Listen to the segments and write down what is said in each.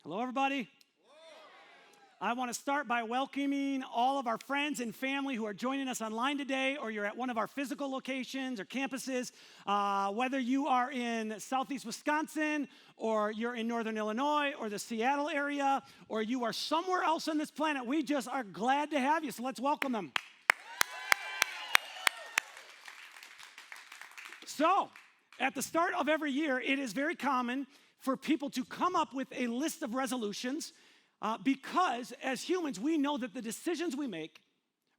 Hello, everybody. I want to start by welcoming all of our friends and family who are joining us online today, or you're at one of our physical locations or campuses. Whether you are in Southeast Wisconsin, or you're in Northern Illinois, or the Seattle area, or you are somewhere else on this planet, we just are glad to have you, so let's welcome them. So, at the start of every year, it is very common for people to come up with a list of resolutions because as humans, we know that the decisions we make,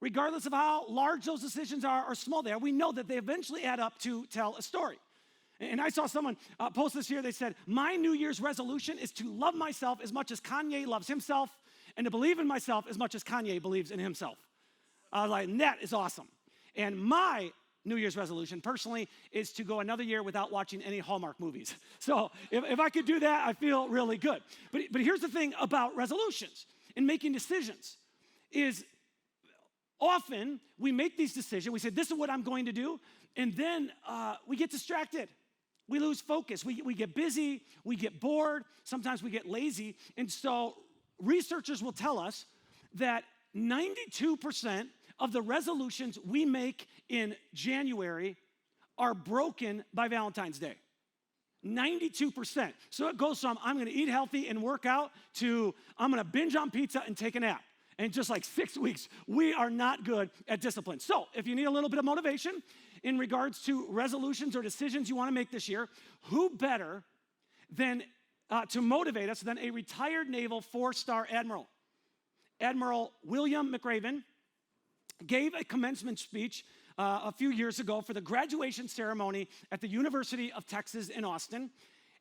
regardless of how large those decisions are or small they are, we know that they eventually add up to tell a story. And I saw someone post this year, they said, my New Year's resolution is to love myself as much as Kanye loves himself and to believe in myself as much as Kanye believes in himself. I was like, that is awesome. And my New Year's resolution, personally, is to go another year without watching any Hallmark movies. So if I could do that, I feel really good. But here's the thing about resolutions and making decisions is often we make these decisions. We say, this is what I'm going to do. And then we get distracted. We lose focus. We get busy. We get bored. Sometimes we get lazy. And so researchers will tell us that 92% of the resolutions we make in January are broken by Valentine's Day. 92%. So it goes from I'm going to eat healthy and work out to I'm going to binge on pizza and take a nap. And just like 6 weeks, we are not good at discipline. So if you need a little bit of motivation in regards to resolutions or decisions you want to make this year, who better than to motivate us than a retired naval 4-star admiral? Admiral William McRaven gave a commencement speech a few years ago for the graduation ceremony at the University of Texas in Austin.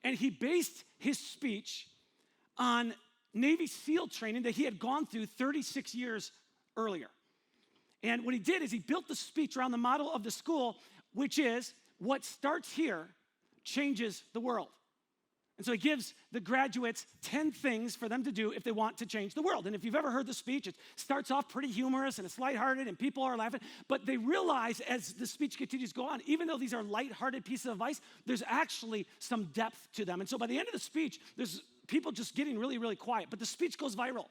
And he based his speech on Navy SEAL training that he had gone through 36 years earlier. And what he did is he built the speech around the motto of the school, which is, what starts here changes the world. And so he gives the graduates 10 things for them to do if they want to change the world. And if you've ever heard the speech, it starts off pretty humorous and it's lighthearted and people are laughing. But they realize as the speech continues to go on, even though these are lighthearted pieces of advice, there's actually some depth to them. And so by the end of the speech, there's people just getting really, really quiet. But the speech goes viral.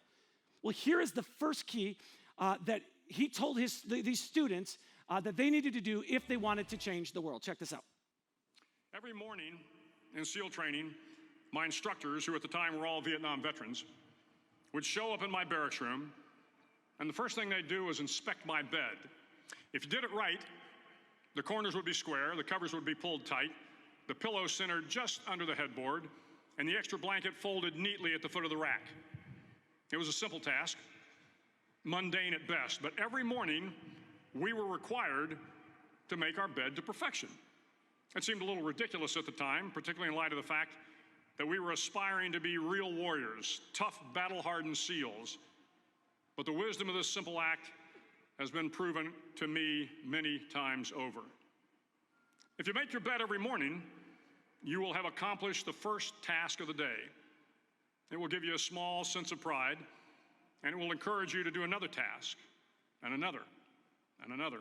Well, here is the first key that he told these students that they needed to do if they wanted to change the world. Check this out. Every morning in SEAL training, my instructors, who at the time were all Vietnam veterans, would show up in my barracks room, and the first thing they'd do was inspect my bed. If you did it right, the corners would be square, the covers would be pulled tight, the pillow centered just under the headboard, and the extra blanket folded neatly at the foot of the rack. It was a simple task, mundane at best, but every morning we were required to make our bed to perfection. It seemed a little ridiculous at the time, particularly in light of the fact that we were aspiring to be real warriors, tough, battle-hardened SEALs. But the wisdom of this simple act has been proven to me many times over. If you make your bed every morning, you will have accomplished the first task of the day. It will give you a small sense of pride, and it will encourage you to do another task, and another, and another.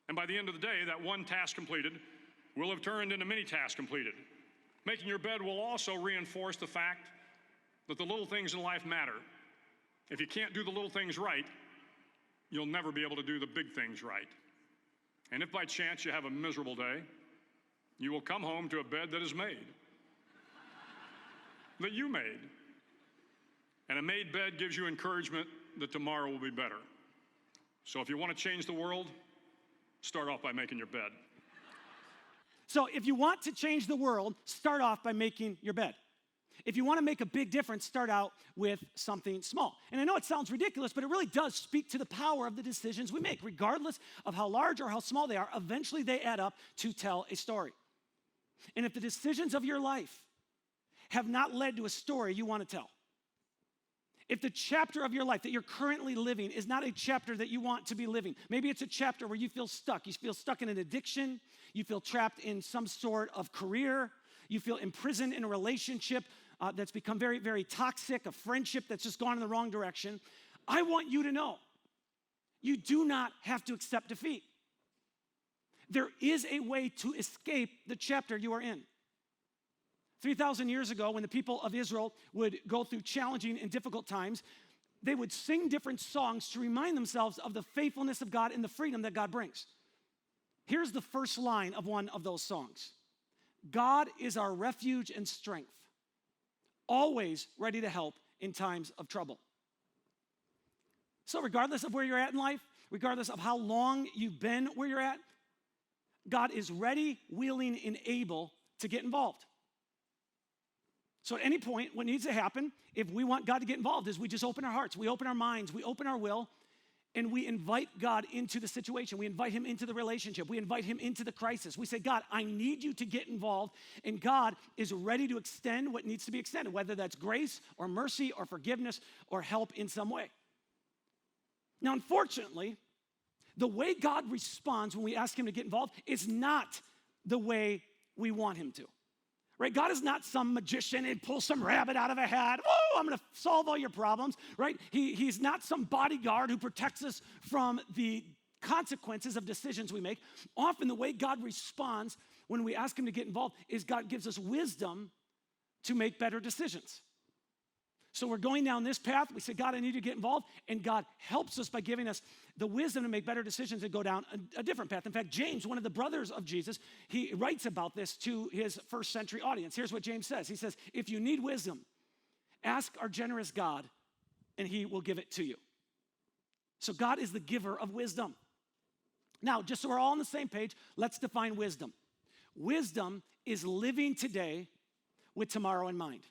And by the end of the day, that one task completed will have turned into many tasks completed. Making your bed will also reinforce the fact that the little things in life matter. If you can't do the little things right, you'll never be able to do the big things right. And if by chance you have a miserable day, you will come home to a bed that is made, that you made. And a made bed gives you encouragement that tomorrow will be better. So if you want to change the world, start off by making your bed. So if you want to change the world, start off by making your bed. If you want to make a big difference, start out with something small. And I know it sounds ridiculous, but it really does speak to the power of the decisions we make. Regardless of how large or how small they are, eventually they add up to tell a story. And if the decisions of your life have not led to a story you want to tell, if the chapter of your life that you're currently living is not a chapter that you want to be living, maybe it's a chapter where you feel stuck. You feel stuck in an addiction. You feel trapped in some sort of career. You feel imprisoned in a relationship that's become very, very toxic, a friendship that's just gone in the wrong direction. I want you to know you do not have to accept defeat. There is a way to escape the chapter you are in. 3,000 years ago, when the people of Israel would go through challenging and difficult times, they would sing different songs to remind themselves of the faithfulness of God and the freedom that God brings. Here's the first line of one of those songs. God is our refuge and strength, always ready to help in times of trouble. So regardless of where you're at in life, regardless of how long you've been where you're at, God is ready, willing, and able to get involved. So at any point, what needs to happen, if we want God to get involved, is we just open our hearts, we open our minds, we open our will, and we invite God into the situation. We invite him into the relationship. We invite him into the crisis. We say, God, I need you to get involved, and God is ready to extend what needs to be extended, whether that's grace or mercy or forgiveness or help in some way. Now, unfortunately, the way God responds when we ask him to get involved is not the way we want him to. Right? God is not some magician and pull some rabbit out of a hat. Oh, I'm going to solve all your problems, right? He's not some bodyguard who protects us from the consequences of decisions we make. Often the way God responds when we ask him to get involved is God gives us wisdom to make better decisions. So we're going down this path. We say, God, I need you to get involved. And God helps us by giving us the wisdom to make better decisions and go down a different path. In fact, James, one of the brothers of Jesus, he writes about this to his first century audience. Here's what James says. He says, if you need wisdom, ask our generous God, and he will give it to you. So God is the giver of wisdom. Now, just so we're all on the same page, let's define wisdom. Wisdom is living today with tomorrow in mind.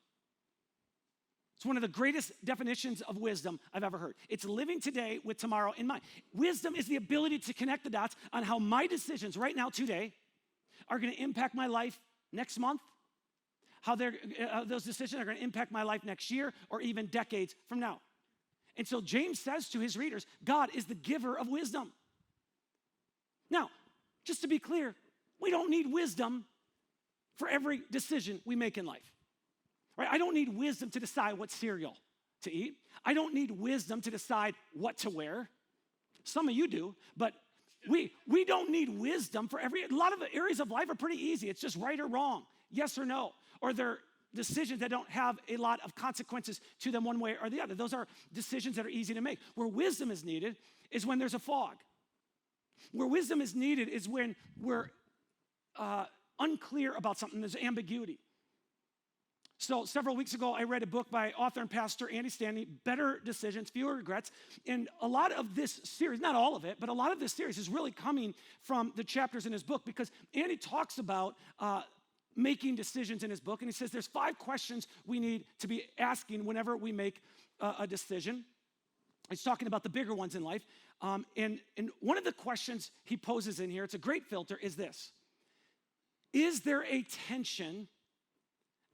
It's one of the greatest definitions of wisdom I've ever heard. It's living today with tomorrow in mind. Wisdom is the ability to connect the dots on how my decisions right now, today, are going to impact my life next month, how those decisions are going to impact my life next year, or even decades from now. And so James says to his readers, God is the giver of wisdom. Now, just to be clear, we don't need wisdom for every decision we make in life. Right? I don't need wisdom to decide what cereal to eat. I don't need wisdom to decide what to wear. Some of you do, but we don't need wisdom for a lot of the areas of life are pretty easy. It's just right or wrong, yes or no, or they're decisions that don't have a lot of consequences to them one way or the other. Those are decisions that are easy to make. Where wisdom is needed is when there's a fog. Where wisdom is needed is when we're unclear about something, there's ambiguity. So several weeks ago, I read a book by author and pastor Andy Stanley, Better Decisions, Fewer Regrets. And a lot of this series, not all of it, but a lot of this series is really coming from the chapters in his book, because Andy talks about making decisions in his book. And he says there's 5 questions we need to be asking whenever we make a decision. He's talking about the bigger ones in life. And one of the questions he poses in here, it's a great filter, is this. Is there a tension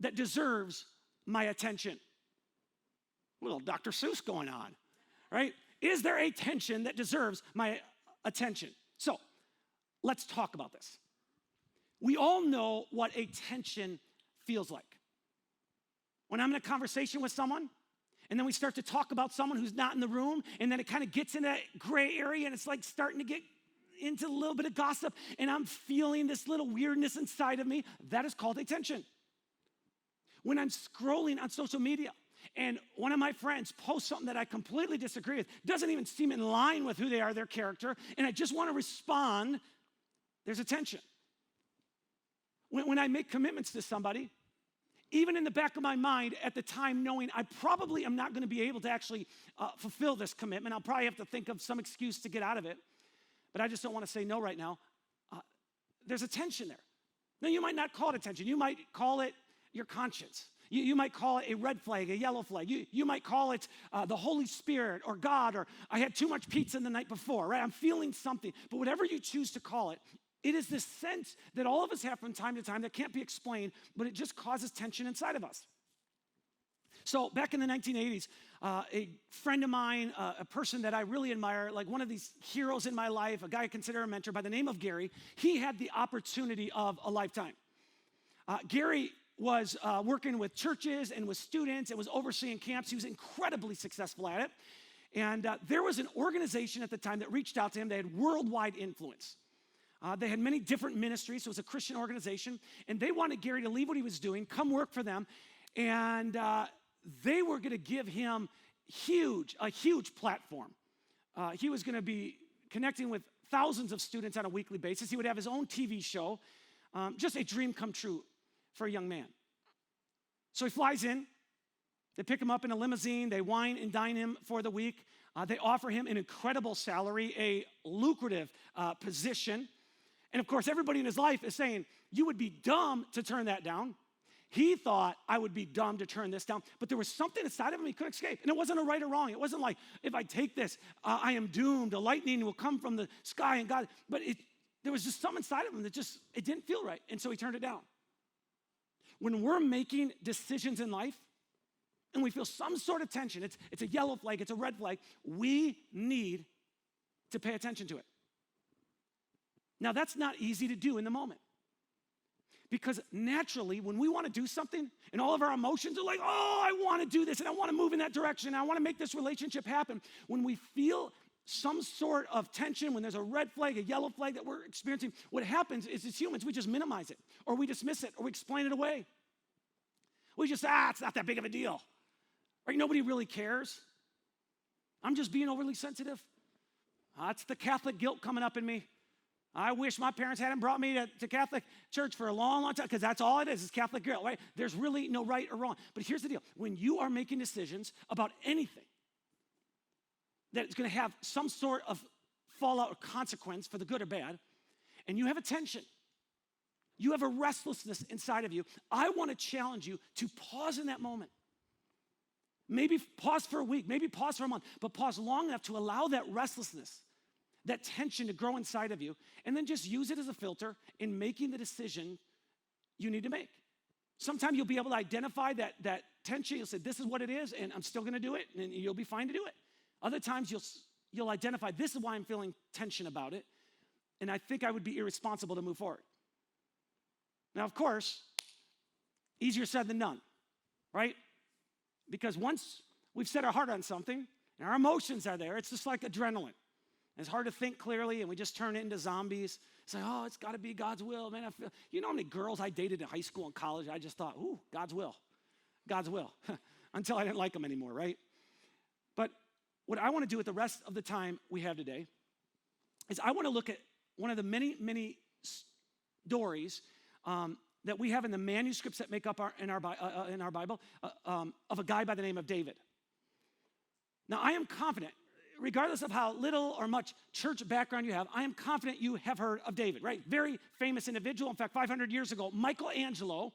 that deserves my attention? A little Dr. Seuss going on, right? Is there a tension that deserves my attention? So let's talk about this. We all know what a tension feels like. When I'm in a conversation with someone, and then we start to talk about someone who's not in the room, and then it kind of gets in that gray area, and it's like starting to get into a little bit of gossip, and I'm feeling this little weirdness inside of me. That is called a tension. When I'm scrolling on social media and one of my friends posts something that I completely disagree with, doesn't even seem in line with who they are, their character, and I just want to respond, there's a tension. When I make commitments to somebody, even in the back of my mind at the time, knowing I probably am not going to be able to actually fulfill this commitment, I'll probably have to think of some excuse to get out of it, but I just don't want to say no right now. There's a tension there. Now, you might not call it a tension. You might call it your conscience. You might call it a red flag, a yellow flag. You might call it the Holy Spirit or God, or I had too much pizza the night before, right? I'm feeling something. But whatever you choose to call it, it is this sense that all of us have from time to time that can't be explained, but it just causes tension inside of us. So back in the 1980s, a friend of mine, a person that I really admire, like one of these heroes in my life, a guy I consider a mentor by the name of Gary, he had the opportunity of a lifetime. Gary was working with churches and with students and was overseeing camps. He was incredibly successful at it. And there was an organization at the time that reached out to him. They had worldwide influence. They had many different ministries, so it was a Christian organization, and they wanted Gary to leave what he was doing, come work for them, and they were going to give him a huge platform. He was going to be connecting with thousands of students on a weekly basis. He would have his own TV show, just a dream come true for a young man. So he flies in. They pick him up in a limousine. They wine and dine him for the week. They offer him an incredible salary, a lucrative position. And of course, everybody in his life is saying, you would be dumb to turn that down. He thought, I would be dumb to turn this down. But there was something inside of him he couldn't escape. And it wasn't a right or wrong. It wasn't like, if I take this, I am doomed. The lightning will come from the sky and God. But there was just something inside of him that it didn't feel right. And so he turned it down. When we're making decisions in life, and we feel some sort of tension, it's a yellow flag, it's a red flag, we need to pay attention to it. Now, that's not easy to do in the moment. Because naturally, when we want to do something, and all of our emotions are like, oh, I want to do this, and I want to move in that direction, and I want to make this relationship happen. When we feel some sort of tension, when there's a red flag, a yellow flag that we're experiencing, what happens is as humans, we just minimize it, or we dismiss it, or we explain it away. We just say, it's not that big of a deal. Right? Nobody really cares. I'm just being overly sensitive. That's the Catholic guilt coming up in me. I wish my parents hadn't brought me to Catholic church for a long, long time, because that's all it is Catholic guilt, right? There's really no right or wrong. But here's the deal. When you are making decisions about anything that is going to have some sort of fallout or consequence for the good or bad, and you have a tension, you have a restlessness inside of you, I want to challenge you to pause in that moment. Maybe pause for a week, maybe pause for a month, but pause long enough to allow that restlessness, that tension to grow inside of you, and then just use it as a filter in making the decision you need to make. Sometimes you'll be able to identify that tension. You'll say, this is what it is, and I'm still going to do it, and you'll be fine to do it. Other times you'll identify, this is why I'm feeling tension about it, and I think I would be irresponsible to move forward. Now, of course, easier said than done, right? Because once we've set our heart on something, and our emotions are there, it's just like adrenaline. It's hard to think clearly, and we just turn it into zombies. Say, oh, it's got to be God's will. Man, you know how many girls I dated in high school and college, I just thought, ooh, God's will. God's will. Until I didn't like them anymore, right? But what I want to do with the rest of the time we have today is I want to look at one of the many, many stories that we have in the manuscripts that make up in our Bible of a guy by the name of David. Now, I am confident, regardless of how little or much church background you have, I am confident you have heard of David, right? Very famous individual. In fact, 500 years ago, Michelangelo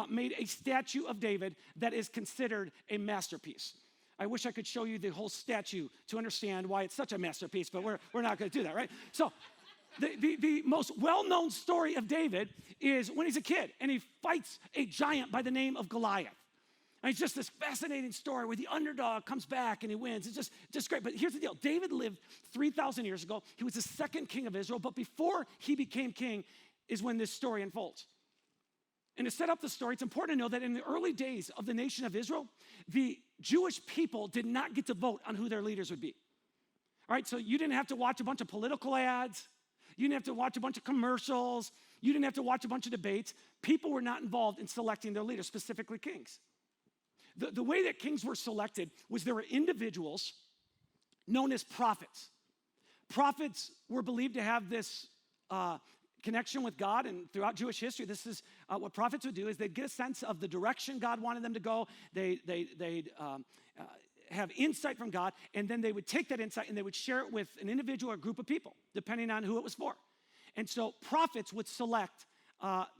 made a statue of David that is considered a masterpiece. I wish I could show you the whole statue to understand why it's such a masterpiece, but we're not going to do that, right? So the most well-known story of David is when he's a kid, and he fights a giant by the name of Goliath. And it's just this fascinating story where the underdog comes back and he wins. It's just great. But here's the deal. David lived 3,000 years ago. He was the second king of Israel. But before he became king is when this story unfolds. And to set up the story, it's important to know that in the early days of the nation of Israel, the Jewish people did not get to vote on who their leaders would be. All right, so you didn't have to watch a bunch of political ads. You didn't have to watch a bunch of commercials. You didn't have to watch a bunch of debates. People were not involved in selecting their leaders, specifically kings. The way that kings were selected was there were individuals known as prophets. Prophets were believed to have this connection with God, and throughout Jewish history, this is what prophets would do, is they'd get a sense of the direction God wanted them to go. They'd have insight from God, and then they would take that insight and they would share it with an individual or group of people, depending on who it was for. And so prophets would select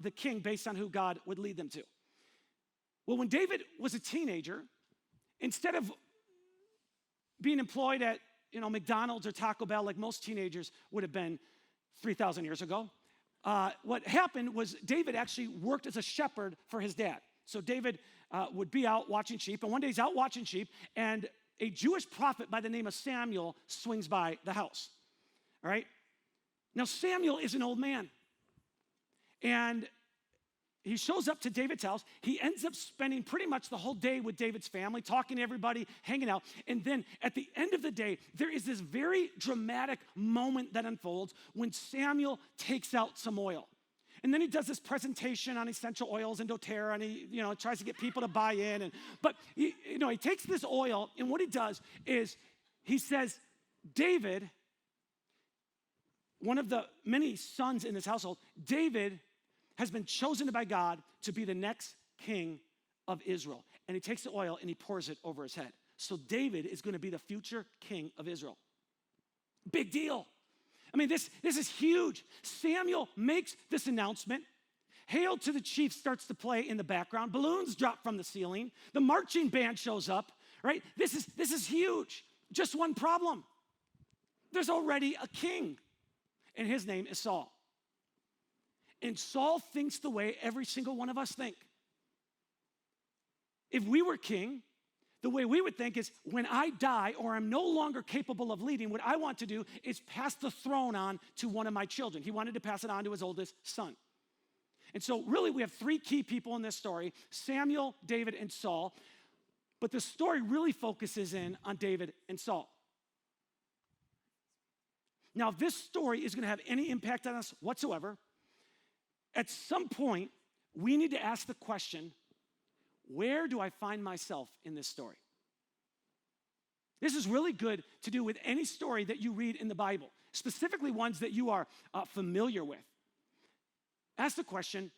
the king based on who God would lead them to. Well, when David was a teenager, instead of being employed at McDonald's or Taco Bell like most teenagers would have been 3,000 years ago, what happened was David actually worked as a shepherd for his dad. So David would be out watching sheep, and one day he's out watching sheep, and a Jewish prophet by the name of Samuel swings by the house. All right? Now, Samuel is an old man, and he shows up to David's house. He ends up spending pretty much the whole day with David's family, talking to everybody, hanging out. And then at the end of the day, there is this very dramatic moment that unfolds when Samuel takes out some oil. And then he does this presentation on essential oils and doTERRA, and he, tries to get people to buy in. But he takes this oil, and what he does is he says, David, one of the many sons in this household, David has been chosen by God to be the next king of Israel. And he takes the oil and he pours it over his head. So David is going to be the future king of Israel. Big deal. I mean, this is huge. Samuel makes this announcement. Hail to the Chief starts to play in the background. Balloons drop from the ceiling. The marching band shows up, right? This is huge. Just one problem. There's already a king, and his name is Saul. And Saul thinks the way every single one of us think. If we were king, the way we would think is when I die or I'm no longer capable of leading, what I want to do is pass the throne on to one of my children. He wanted to pass it on to his oldest son. And so really we have three key people in this story, Samuel, David, and Saul. But the story really focuses in on David and Saul. Now, if this story is going to have any impact on us whatsoever, at some point, we need to ask the question, where do I find myself in this story? This is really good to do with any story that you read in the Bible, specifically ones that you are familiar with. Ask the question,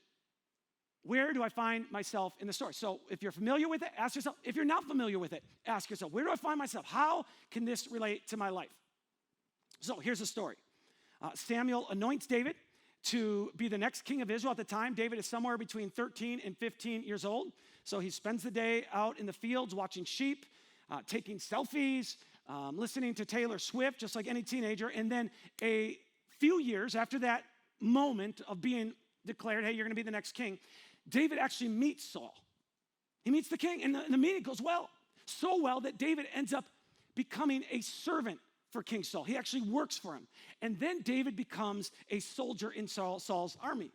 where do I find myself in the story? So if you're familiar with it, ask yourself. If you're not familiar with it, ask yourself, where do I find myself? How can this relate to my life? So here's the story. Samuel anoints David to be the next king of Israel. At the time, David is somewhere between 13 and 15 years old. So he spends the day out in the fields watching sheep, taking selfies, listening to Taylor Swift, just like any teenager. And then a few years after that moment of being declared, hey, you're going to be the next king, David actually meets Saul. He meets the king, and the meeting goes well. So well that David ends up becoming a servant for King Saul. He actually works for him. And then David becomes a soldier in Saul's army.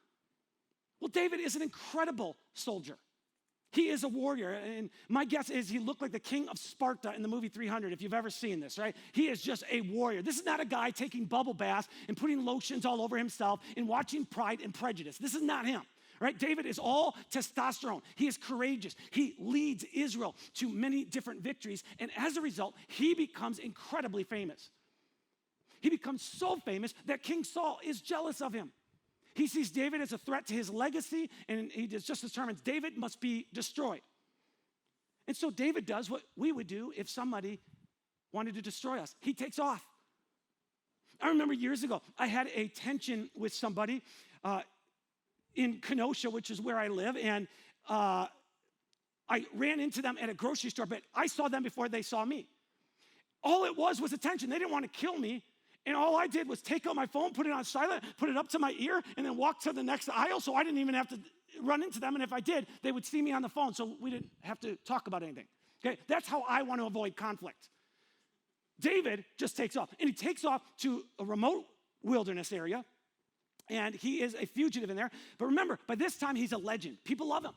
Well, David is an incredible soldier. He is a warrior, and my guess is he looked like the king of Sparta in the movie 300, if you've ever seen this, right? He is just a warrior. This is not a guy taking bubble baths and putting lotions all over himself and watching Pride and Prejudice. This is not him, right? David is all testosterone. He is courageous. He leads Israel to many different victories, and as a result, he becomes incredibly famous. He becomes so famous that King Saul is jealous of him. He sees David as a threat to his legacy, and he just determines David must be destroyed. And so David does what we would do if somebody wanted to destroy us. He takes off. I remember years ago, I had a tension with somebody in Kenosha, which is where I live, and I ran into them at a grocery store, but I saw them before they saw me. All it was a tension. They didn't want to kill me. And all I did was take out my phone, put it on silent, put it up to my ear, and then walk to the next aisle so I didn't even have to run into them. And if I did, they would see me on the phone so we didn't have to talk about anything. Okay, that's how I want to avoid conflict. David just takes off, and he takes off to a remote wilderness area, and he is a fugitive in there. But remember, by this time, he's a legend. People love him.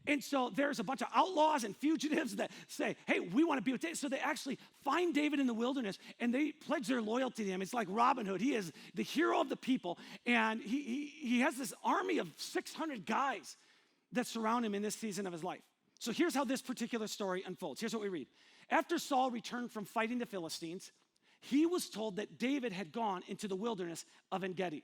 And so there's a bunch of outlaws and fugitives that say, hey, we want to be with David. So they actually find David in the wilderness, and they pledge their loyalty to him. It's like Robin Hood. He is the hero of the people, and he has this army of 600 guys that surround him in this season of his life. So here's how this particular story unfolds. Here's what we read. After Saul returned from fighting the Philistines, he was told that David had gone into the wilderness of En-Gedi.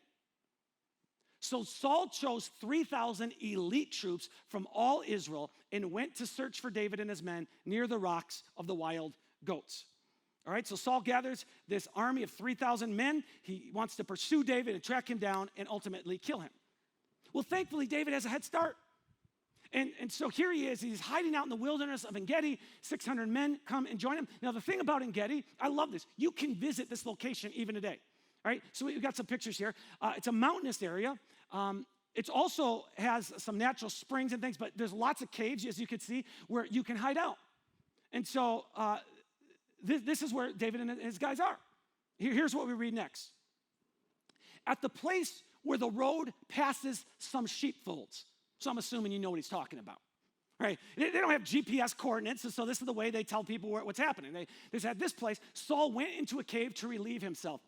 So Saul chose 3,000 elite troops from all Israel and went to search for David and his men near the rocks of the wild goats. All right, so Saul gathers this army of 3,000 men. He wants to pursue David and track him down and ultimately kill him. Well, thankfully, David has a head start. And so here he is. He's hiding out in the wilderness of En-Gedi. 600 men come and join him. Now, the thing about En-Gedi, I love this. You can visit this location even today. All right, so we've got some pictures here. It's a mountainous area. It also has some natural springs and things, but there's lots of caves, as you can see, where you can hide out. And so this is where David and his guys are. Here's what we read next. At the place where the road passes some sheepfolds. So I'm assuming you know what he's talking about. Right? They don't have GPS coordinates, so this is the way they tell people what's happening. They said, this place, Saul went into a cave to relieve himself.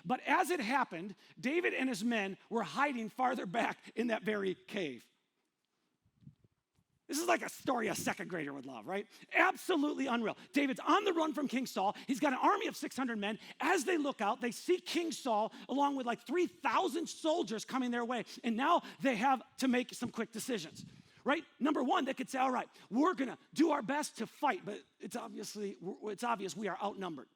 But as it happened, David and his men were hiding farther back in that very cave. This is like a story a second grader would love, right? Absolutely unreal. David's on the run from King Saul. He's got an army of 600 men. As they look out, they see King Saul along with like 3,000 soldiers coming their way. And now they have to make some quick decisions. Right? Number one, they could say, all right, we're going to do our best to fight, but it's obvious we are outnumbered.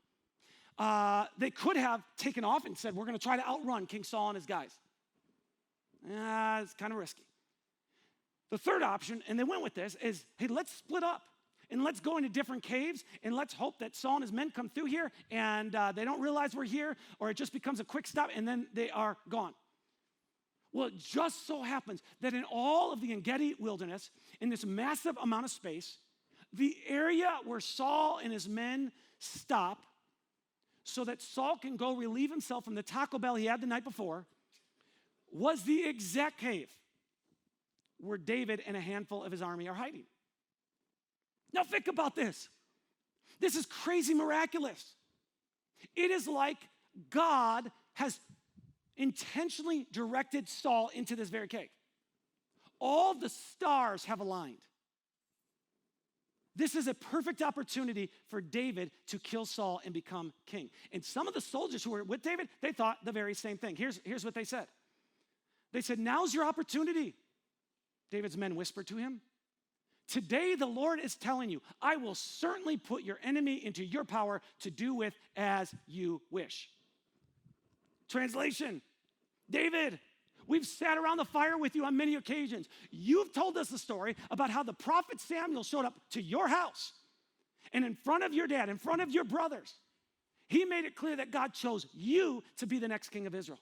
They could have taken off and said, we're going to try to outrun King Saul and his guys. It's kind of risky. The third option, and they went with this, is, hey, let's split up and let's go into different caves and let's hope that Saul and his men come through here and they don't realize we're here, or it just becomes a quick stop and then they are gone. Well, it just so happens that in all of the En-Gedi wilderness, in this massive amount of space, the area where Saul and his men stop so that Saul can go relieve himself from the Taco Bell he had the night before was the exact cave where David and a handful of his army are hiding. Now think about this. This is crazy miraculous. It is like God has intentionally directed Saul into this very cave. All the stars have aligned. This is a perfect opportunity for David to kill Saul and become king. And some of the soldiers who were with David, they thought the very same thing. Here's what they said. They said, now's your opportunity. David's men whispered to him, today the Lord is telling you, I will certainly put your enemy into your power to do with as you wish. Translation, David, we've sat around the fire with you on many occasions. You've told us the story about how the prophet Samuel showed up to your house and in front of your dad, in front of your brothers, he made it clear that God chose you to be the next king of Israel.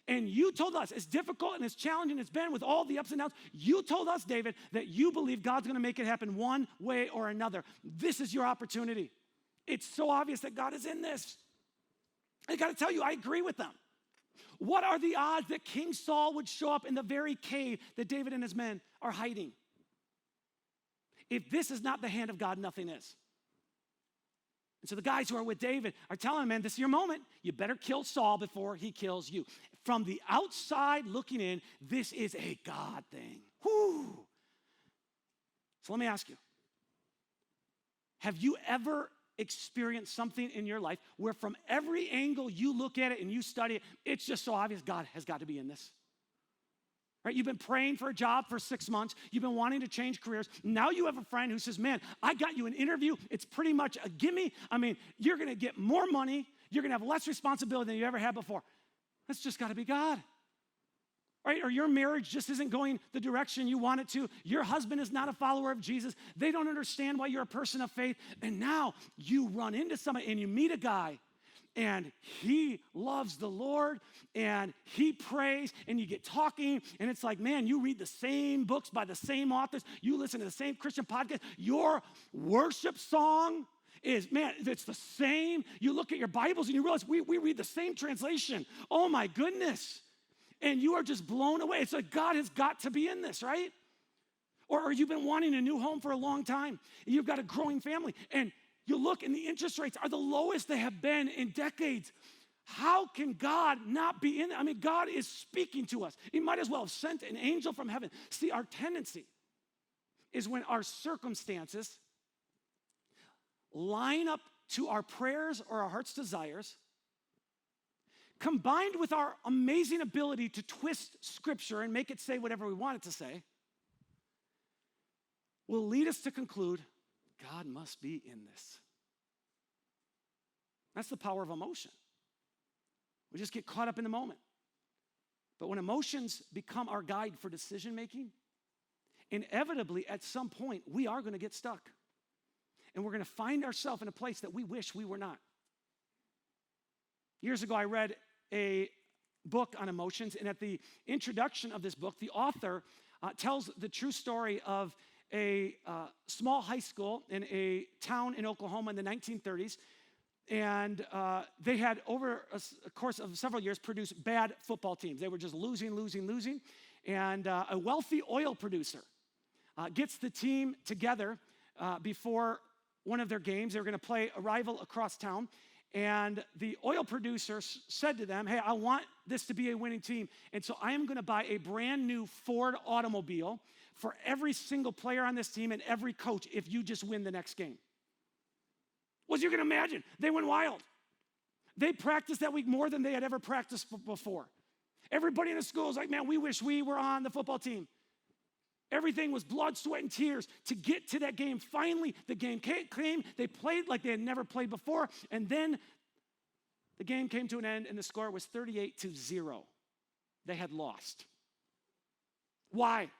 And you told us, as difficult and as challenging it's been with all the ups and downs, you told us, David, that you believe God's gonna make it happen one way or another. This is your opportunity. It's so obvious that God is in this. I gotta tell you, I agree with them. What are the odds that King Saul would show up in the very cave that David and his men are hiding? If this is not the hand of God, nothing is. And so the guys who are with David are telling him, man, this is your moment. You better kill Saul before he kills you. From the outside looking in, this is a God thing. Whew. So let me ask you, have you ever experienced something in your life where from every angle you look at it and you study it, it's just so obvious God has got to be in this? Right? You've been praying for a job for 6 months. You've been wanting to change careers. Now you have a friend who says, man, I got you an interview. It's pretty much a gimme. I mean, you're going to get more money. You're going to have less responsibility than you ever had before. That's just got to be God. Right? Or your marriage just isn't going the direction you want it to. Your husband is not a follower of Jesus. They don't understand why you're a person of faith. And now you run into somebody and you meet a guy and he loves the Lord and he prays and you get talking and it's like, man, you read the same books by the same authors. You listen to the same Christian podcast. Your worship song is, man, it's the same. You look at your Bibles and you realize we read the same translation. Oh my goodness. And you are just blown away. It's like God has got to be in this, right? Or you've been wanting a new home for a long time. And you've got a growing family. And you look and the interest rates are the lowest they have been in decades. How can God not be in it? I mean, God is speaking to us. He might as well have sent an angel from heaven. See, our tendency is when our circumstances line up to our prayers or our heart's desires, combined with our amazing ability to twist Scripture and make it say whatever we want it to say, will lead us to conclude, God must be in this. That's the power of emotion. We just get caught up in the moment. But when emotions become our guide for decision making, inevitably at some point we are going to get stuck. And we're going to find ourselves in a place that we wish we were not. Years ago, I read a book on emotions, and at the introduction of this book, the author tells the true story of a small high school in a town in Oklahoma in the 1930s. And they had, over a course of several years, produced bad football teams. They were just losing. And a wealthy oil producer gets the team together before one of their games. They were going to play a rival across town. And the oil producer said to them, hey, I want this to be a winning team. And so I am going to buy a brand new Ford automobile for every single player on this team and every coach if you just win the next game. Well, you can imagine, they went wild. They practiced that week more than they had ever practiced before. Everybody in the school was like, man, we wish we were on the football team. Everything was blood, sweat, and tears to get to that game. Finally, the game came. They played like they had never played before. And then the game came to an end, and the score was 38-0. They had lost. Why?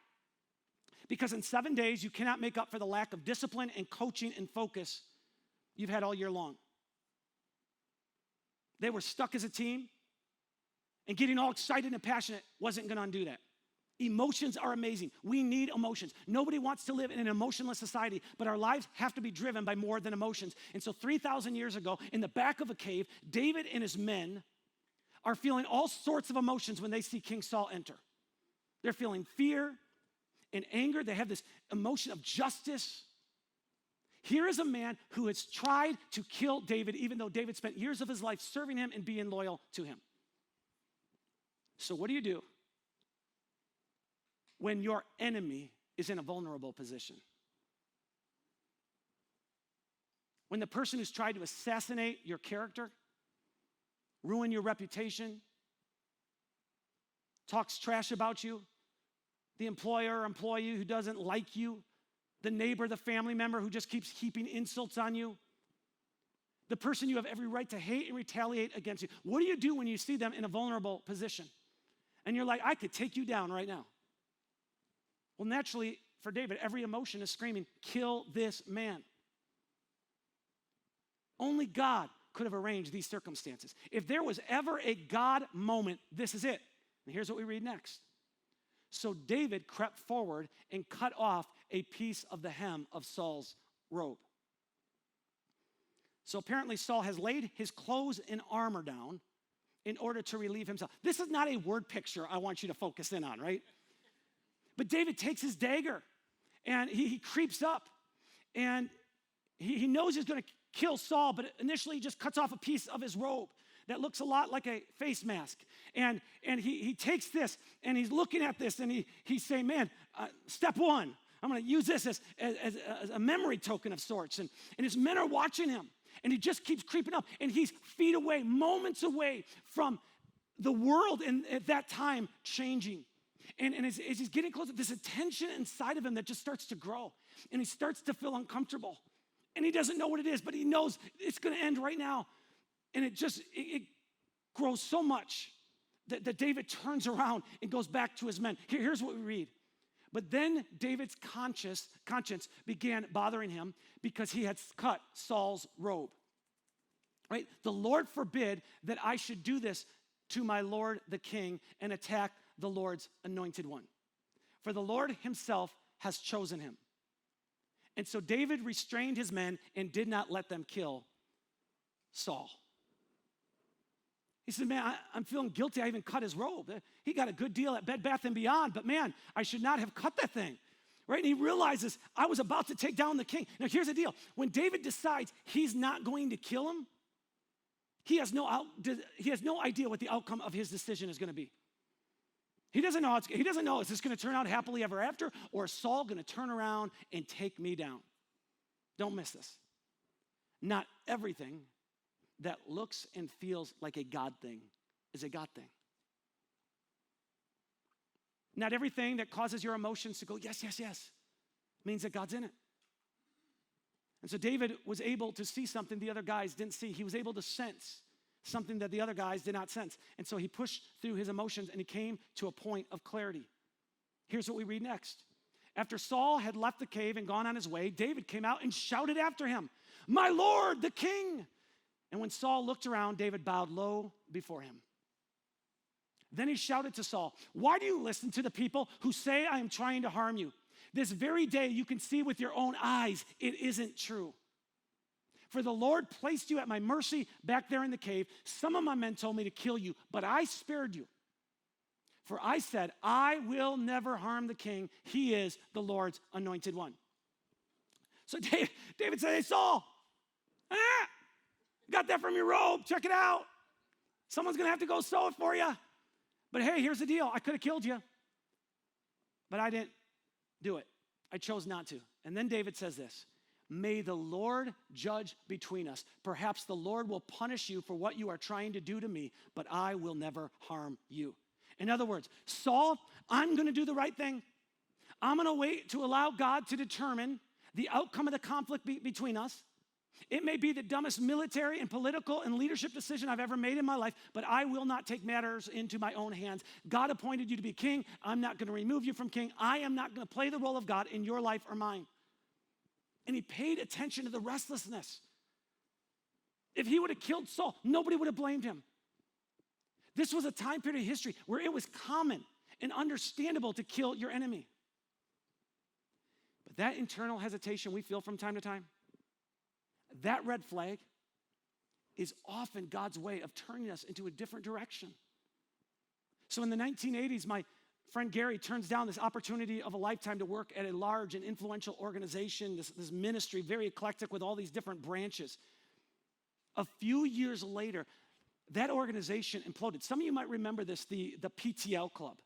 Because in 7 days, you cannot make up for the lack of discipline and coaching and focus you've had all year long. They were stuck as a team, and getting all excited and passionate wasn't going to undo that. Emotions are amazing. We need emotions. Nobody wants to live in an emotionless society, but our lives have to be driven by more than emotions. And so 3,000 years ago, in the back of a cave, David and his men are feeling all sorts of emotions when they see King Saul enter. They're feeling fear and anger. They have this emotion of justice. Here is a man who has tried to kill David, even though David spent years of his life serving him and being loyal to him. So what do you do when your enemy is in a vulnerable position? When the person who's tried to assassinate your character, ruin your reputation, talks trash about you, the employer or employee who doesn't like you, the neighbor, the family member who just keeps heaping insults on you, the person you have every right to hate and retaliate against you. What do you do when you see them in a vulnerable position? And you're like, I could take you down right now. Well, naturally, for David, every emotion is screaming, kill this man. Only God could have arranged these circumstances. If there was ever a God moment, this is it. And here's what we read next. So David crept forward and cut off a piece of the hem of Saul's robe. So apparently Saul has laid his clothes and armor down in order to relieve himself. This is not a word picture I want you to focus in on, right? But David takes his dagger and he creeps up and he knows he's going to kill Saul, but initially he just cuts off a piece of his robe that looks a lot like a face mask. And he takes this and he's looking at this and he's saying, man, step one, I'm going to use this as a memory token of sorts. And his men are watching him and he just keeps creeping up and he's feet away, moments away from the world and at that time changing. And as he's getting closer, this tension inside of him that just starts to grow. And he starts to feel uncomfortable. And he doesn't know what it is, but he knows it's going to end right now. And it grows so much that David turns around and goes back to his men. Here's what we read. But then David's conscience began bothering him because he had cut Saul's robe. Right? The Lord forbid that I should do this to my Lord the king and attack the Lord's anointed one. For the Lord himself has chosen him. And so David restrained his men and did not let them kill Saul. He said, man, I'm feeling guilty. I even cut his robe. He got a good deal at Bed Bath & Beyond, but man, I should not have cut that thing. Right? And he realizes I was about to take down the king. Now here's the deal. When David decides he's not going to kill him, he has no idea what the outcome of his decision is going to be. He doesn't know, is this going to turn out happily ever after, or is Saul going to turn around and take me down? Don't miss this. Not everything that looks and feels like a God thing is a God thing. Not everything that causes your emotions to go, yes, yes, yes, means that God's in it. And so David was able to see something the other guys didn't see. He was able to sense something that the other guys did not sense. And so he pushed through his emotions and he came to a point of clarity. Here's what we read next. After Saul had left the cave and gone on his way, David came out and shouted after him, my Lord, the king. And when Saul looked around, David bowed low before him. Then he shouted to Saul, why do you listen to the people who say I am trying to harm you? This very day you can see with your own eyes it isn't true. For the Lord placed you at my mercy back there in the cave. Some of my men told me to kill you, but I spared you. For I said, I will never harm the king. He is the Lord's anointed one. So David said, hey, Saul, got that from your robe. Check it out. Someone's going to have to go sew it for you. But hey, here's the deal. I could have killed you, but I didn't do it. I chose not to. And then David says this, may the Lord judge between us. Perhaps the Lord will punish you for what you are trying to do to me, but I will never harm you. In other words, Saul, I'm going to do the right thing. I'm going to wait to allow God to determine the outcome of the conflict between us. It may be the dumbest military and political and leadership decision I've ever made in my life, but I will not take matters into my own hands. God appointed you to be king. I'm not going to remove you from king. I am not going to play the role of God in your life or mine. And he paid attention to the restlessness. If he would have killed Saul, nobody would have blamed him. This was a time period of history where it was common and understandable to kill your enemy. But that internal hesitation we feel from time to time, that red flag is often God's way of turning us into a different direction. So in the 1980s, my friend Gary turns down this opportunity of a lifetime to work at a large and influential organization, this ministry, very eclectic with all these different branches. A few years later, that organization imploded. Some of you might remember this, the PTL Club,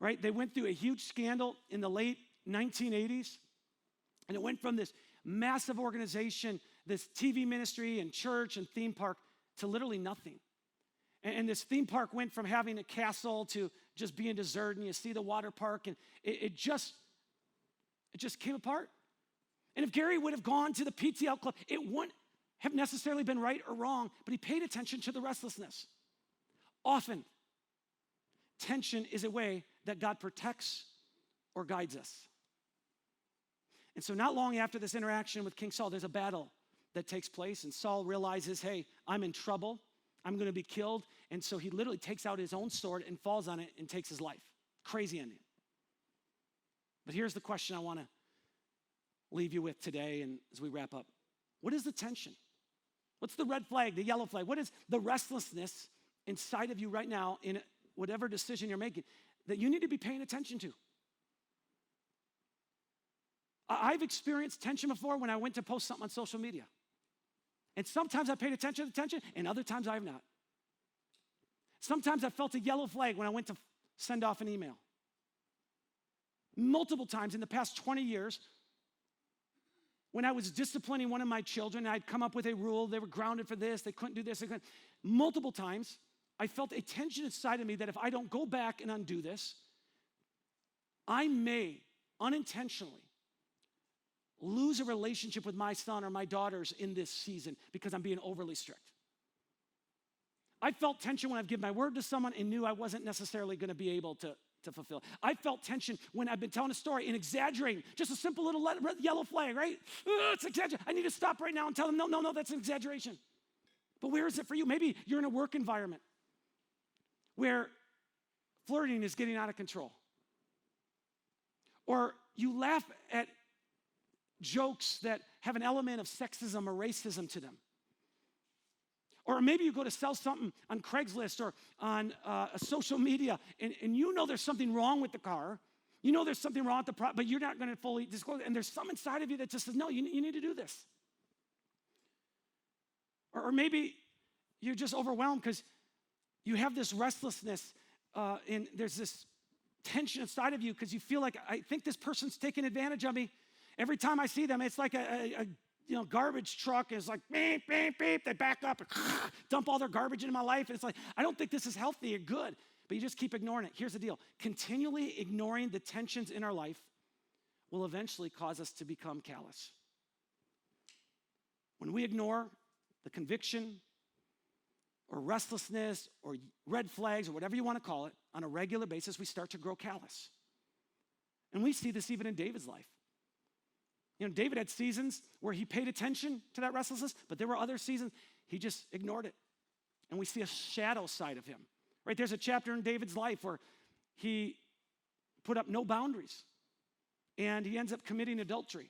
right? They went through a huge scandal in the late 1980s, and it went from this massive organization, this TV ministry and church and theme park, to literally nothing. And this theme park went from having a castle to just being deserted, and you see the water park, and it just came apart. And if Gary would have gone to the PTL Club, it wouldn't have necessarily been right or wrong, but he paid attention to the restlessness. Often, tension is a way that God protects or guides us. And so not long after this interaction with King Saul, there's a battle that takes place, and Saul realizes, hey, I'm in trouble. I'm going to be killed. And so he literally takes out his own sword and falls on it and takes his life. Crazy ending. But here's the question I want to leave you with today and as we wrap up. What is the tension? What's the red flag, the yellow flag? What is the restlessness inside of you right now in whatever decision you're making that you need to be paying attention to? I've experienced tension before when I went to post something on social media. And sometimes I paid attention to the tension, and other times I have not. Sometimes I felt a yellow flag when I went to send off an email. Multiple times in the past 20 years, when I was disciplining one of my children, I'd come up with a rule. They were grounded for this. They couldn't do this. They couldn't. Multiple times, I felt a tension inside of me that if I don't go back and undo this, I may unintentionally lose a relationship with my son or my daughters in this season because I'm being overly strict. I felt tension when I've given my word to someone and knew I wasn't necessarily going to be able to fulfill. I felt tension when I've been telling a story and exaggerating, just a simple little yellow flag, right? It's exaggerating. I need to stop right now and tell them, no, that's an exaggeration. But where is it for you? Maybe you're in a work environment where flirting is getting out of control. Or you laugh at jokes that have an element of sexism or racism to them. Or maybe you go to sell something on Craigslist or on a social media, and you know there's something wrong with the car. You know there's something wrong with the product, but you're not going to fully disclose it. And there's some inside of you that just says, no, you need to do this. Or maybe you're just overwhelmed because you have this restlessness and there's this tension inside of you because you feel like, I think this person's taking advantage of me. Every time I see them, it's like a garbage truck is like, beep, beep, beep. They back up and dump all their garbage into my life. And it's like, I don't think this is healthy or good, but you just keep ignoring it. Here's the deal. Continually ignoring the tensions in our life will eventually cause us to become callous. When we ignore the conviction or restlessness or red flags or whatever you want to call it on a regular basis, we start to grow callous. And we see this even in David's life. You know, David had seasons where he paid attention to that restlessness, but there were other seasons he just ignored it. And we see a shadow side of him, right? There's a chapter in David's life where he put up no boundaries, and he ends up committing adultery.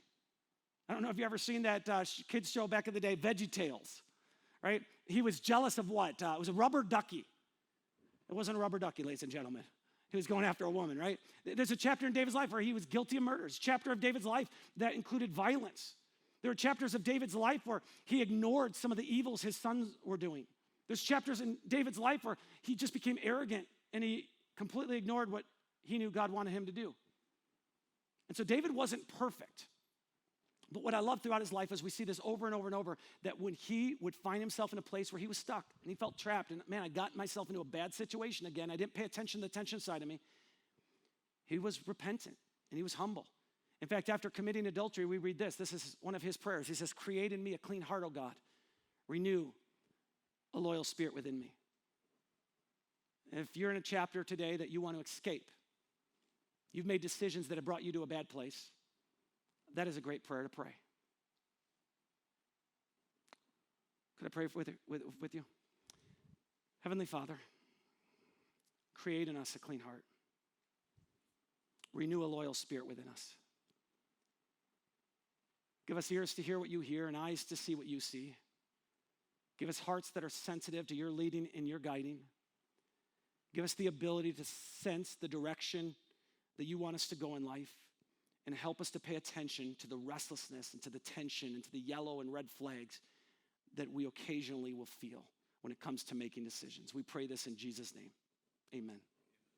I don't know if you've ever seen that kids show back in the day, VeggieTales, right? He was jealous of what? It was a rubber ducky. It wasn't a rubber ducky, ladies and gentlemen. He was going after a woman, right? There's a chapter in David's life where he was guilty of murder. There's a chapter of David's life that included violence. There are chapters of David's life where he ignored some of the evils his sons were doing. There's chapters in David's life where he just became arrogant and he completely ignored what he knew God wanted him to do. And so David wasn't perfect. But what I love throughout his life is we see this over and over and over, that when he would find himself in a place where he was stuck and he felt trapped, and man, I got myself into a bad situation again, I didn't pay attention to the tension side of me, he was repentant and he was humble. In fact, after committing adultery, we read this. This is one of his prayers. He says, create in me a clean heart, O God. Renew a loyal spirit within me. And if you're in a chapter today that you want to escape, you've made decisions that have brought you to a bad place, that is a great prayer to pray. Could I pray with you? Heavenly Father, create in us a clean heart. Renew a loyal spirit within us. Give us ears to hear what you hear and eyes to see what you see. Give us hearts that are sensitive to your leading and your guiding. Give us the ability to sense the direction that you want us to go in life, and help us to pay attention to the restlessness and to the tension and to the yellow and red flags that we occasionally will feel when it comes to making decisions. We pray this in Jesus' name. Amen.